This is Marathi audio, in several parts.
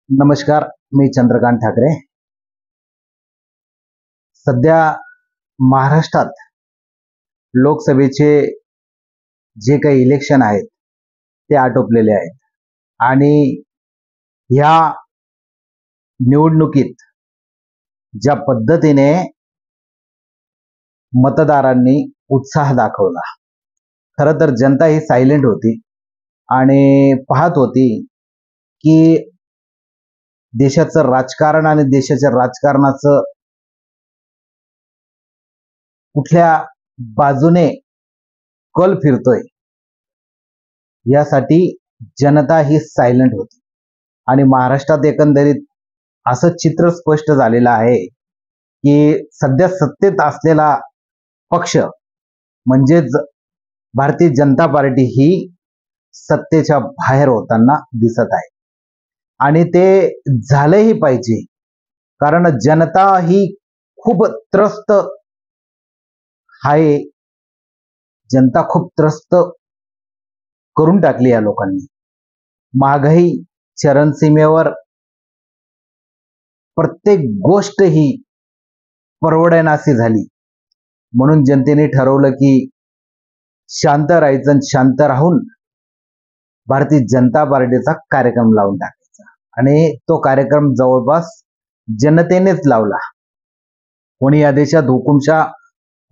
नमस्कार. मी चंद्रकांत ठाकरे. सध्या महाराष्ट्रात लोकसभेचे जे काही इलेक्शन आहेत ते आटोपलेले आहेत आणि ह्या निवडणुकीत ज्या पद्धतीने मतदारांनी उत्साह दाखवला, खरं तर जनता ही सायलेंट होती आणि पाहत होती की देशाचं राजकारण आणि देशाच्या राजकारणाचं कुठल्या बाजूने कल फिरतोय यासाठी जनता ही सायलेंट होती. आणि महाराष्ट्रात एकंदरीत असं चित्र स्पष्ट झालेलं आहे की सध्या सत्तेत असलेला पक्ष म्हणजेच भारतीय जनता पार्टी ही सत्तेच्या बाहेर होताना दिसत आहे आणि ते झालंही पाहिजे, कारण जनता ही खूप त्रस्त आहे. जनता खूप त्रस्त करून टाकली या लोकांनी. महागाई चरणसीमेवर, प्रत्येक गोष्ट ही परवडणासी झाली. म्हणून जनतेने ठरवलं की शांत राहायचं आणि शांत राहून भारतीय जनता पार्टीचा कार्यक्रम लावून टाकायचा. आणि तो कार्यक्रम जवळपास जनतेनेच लावला. कोणी या देशात हुकुमशाह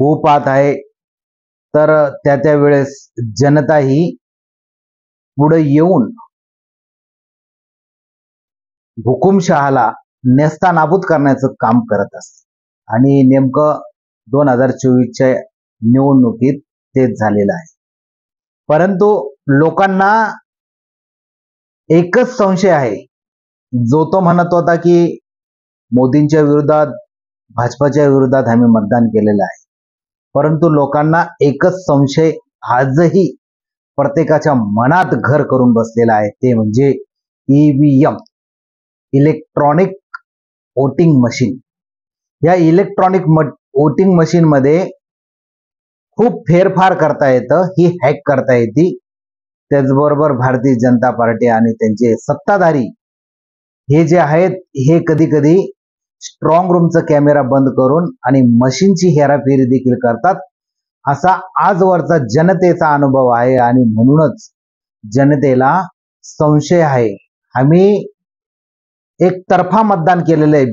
होऊ पाहत आहे तर त्या वेळेस जनता ही पुढे येऊन हुकुमशहाला नेस्तानाबूद करण्याचं काम करत असते. आणि नेमकं 2024च्या निवडणुकीत तेच झालेलं आहे. परंतु लोकांना एकच संशय आहे, जो तो म्हणत होता की मोदींच्या विरोधात, भाजपाच्या विरोधात आम्ही मतदान केलेलं आहे. परंतु लोकांना एकच संशय आजही प्रत्येकाच्या मनात घर करून बसलेला आहे, ते म्हणजे ईव्हीएम, इलेक्ट्रॉनिक वोटिंग मशीन. या इलेक्ट्रॉनिक वोटिंग मशीन मध्ये खूप फेरफार करता येतं, ही हॅक करता येते. त्याचबरोबर भारतीय जनता पार्टी आणि त्यांचे सत्ताधारी हे जे आहेत हे कधी कधी स्ट्रॉंग रूमचा कॅमेरा बंद करून आणि मशीनची हेराफेरी देखील करतात. असा आजवरचा जनतेचा अनुभव आहे आणि म्हणूनच जनतेला संशय आहे. आम्ही एकतर्फा मतदान केलेलं आहे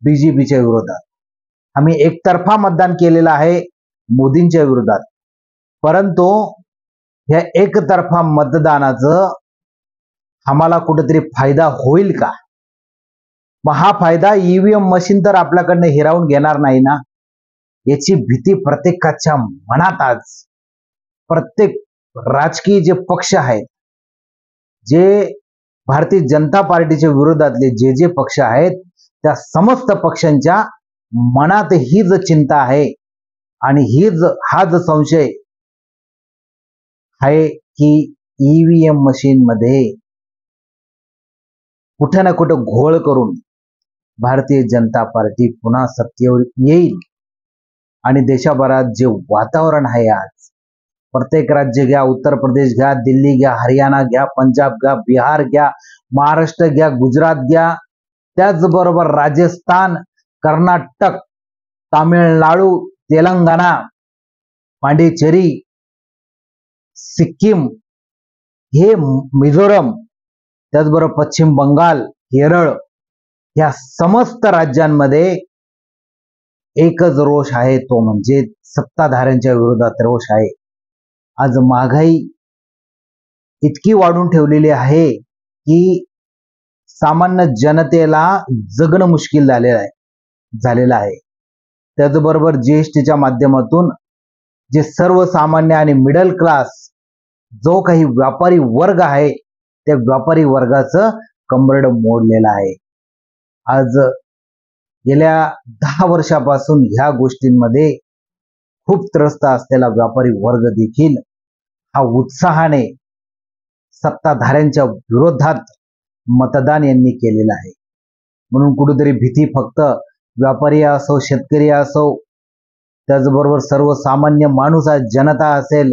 बीजेपीच्या विरोधात, आम्ही एकतर्फा मतदान केलेलं आहे मोदींच्या विरोधात. परंतु ह्या एकतर्फा मतदानाचं आम्हाला कुठेतरी फायदा होईल का? मग हा फायदा ईव्हीएम मशीन तर आपल्याकडनं हिरावून घेणार नाही ना, याची भीती प्रत्येकाच्या मनात आज, प्रत्येक राजकीय जे पक्ष आहेत, जे भारतीय जनता पार्टीच्या विरोधातले जे पक्ष आहेत, त्या समस्त पक्षांच्या मनात हीच चिंता आहे आणि हा जो संशय आहे की ईव्हीएम मशीन मध्ये कुठे ना कुठे घोळ करून भारतीय जनता पार्टी पुन्हा सत्तेवर येईल. आणि देशभरात जे वातावरण आहे आज, प्रत्येक राज्य घ्या, उत्तर प्रदेश घ्या, दिल्ली घ्या, हरियाणा घ्या, पंजाब घ्या, बिहार घ्या, महाराष्ट्र घ्या, गुजरात घ्या, त्याचबरोबर राजस्थान, कर्नाटक, तामिळनाडू, तेलंगणा, पांडिचेरी, सिक्कीम, हे मिझोरम, त्याचबरोबर पश्चिम बंगाल, केरळ, या समस्त राज्यांमध्ये एकच रोष आहे, तो म्हणजे सत्ताधाऱ्यांच्या विरोधात रोष आहे. आज महागाई इतकी वाढून ठेवलेली आहे की सामान्य जनतेला जगणं मुश्किल झालेलं आहे. त्याचबरोबर जीएसटीच्या माध्यमातून जे सर्वसामान्य आणि मिडल क्लास जो काही व्यापारी वर्ग आहे, त्या व्यापारी वर्गाचं कंबरड मोडलेलं आहे. आज गेल्या 10 वर्षापासून ह्या गोष्टींमध्ये खूप त्रस्त असलेला व्यापारी वर्ग देखील हा उत्साहाने सत्ताधाऱ्यांच्या विरोधात मतदान यांनी केलेलं आहे. म्हणून कुठेतरी भीती फक्त व्यापारी असो, शेतकरी असो, त्याचबरोबर सर्वसामान्य माणूस आहे, जनता असेल,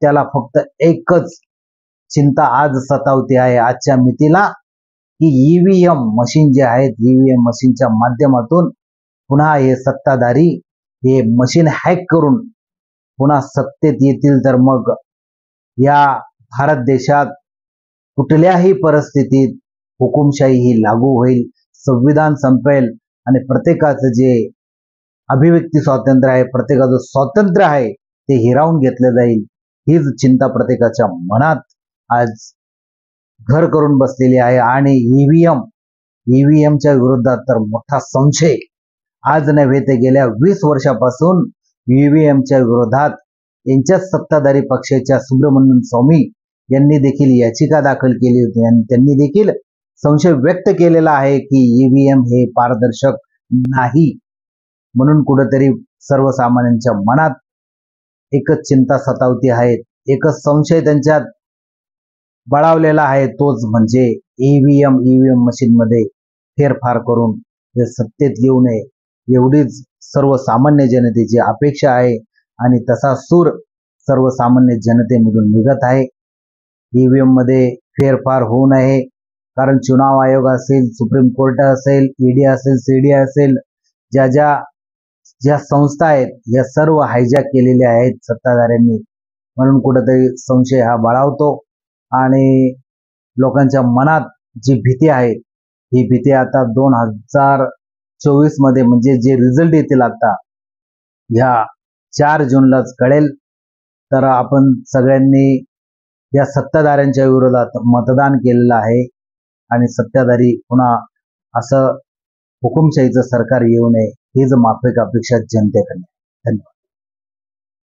त्याला फक्त एकच चिंता आज सतावते आहे. आजच्या मितीला की ईव्हीएम मशीन जे आहेत, ईव्हीएम मशीनच्या माध्यमातून पुन्हा हे सत्ताधारी हे मशीन हॅक करून पुन्हा सत्तेत येतील, तर मग या भारत देशात कुठल्याही परिस्थितीत हुकुमशाही ही लागू होईल, संविधान संपेल आणि प्रत्येकाचं जे अभिव्यक्ती स्वातंत्र्य आहे, प्रत्येकाचं स्वातंत्र्य आहे ते हिरावून घेतलं जाईल. हीच चिंता प्रत्येकाच्या मनात आज घर करून बसलेली आहे. आणि ईव्हीएमच्या विरोधात तर मोठा संशय आज नव्हे तर गेल्या 20 वर्षापासून ईव्हीएमच्या विरोधात यांच्याच सत्ताधारी पक्षाच्या सुब्रमण्यम स्वामी यांनी देखील याचिका दाखल केली होती आणि त्यांनी देखील संशय व्यक्त केलेला आहे की ईव्हीएम हे पारदर्शक नाही. म्हणून कुठेतरी सर्वसामान्यांच्या मनात एकच चिंता सतावती आहे, एकच संशय त्यांच्यात बळावलेला आहे, तोच म्हणजे ईव्हीएम मशीन मध्ये फेरफार करून हे सत्तेत येऊ नये, एवढीच सर्वसामान्य जनतेची अपेक्षा आहे. आणि तसा सूर सर्वसामान्य जनतेमधून निघत आहे. ईव्हीएम मध्ये फेरफार होऊ नये, कारण चुनाव आयोग असेल, सुप्रीम कोर्ट असेल, ईडी असेल, सीडी असेल, ज्या संस्था आहेत या सर्व हायजॅक केलेल्या आहेत सत्ताधाऱ्यांनी. म्हणून कुठेतरी संशय हा बळावतो आणि लोकांच्या मनात जी भीती आहे ही भीती आता 2024 मध्ये म्हणजे जे रिझल्ट येतील आता ह्या 4 जूनलाच कळेल. तर आपण सगळ्यांनी या सत्ताधाऱ्यांच्या विरोधात मतदान केलेलं आहे आणि सत्ताधारी पुन्हा असं हुकुमशाहीचं सरकार येऊ नये हीच माफिक अपेक्षा जनतेकडे. धन्यवाद.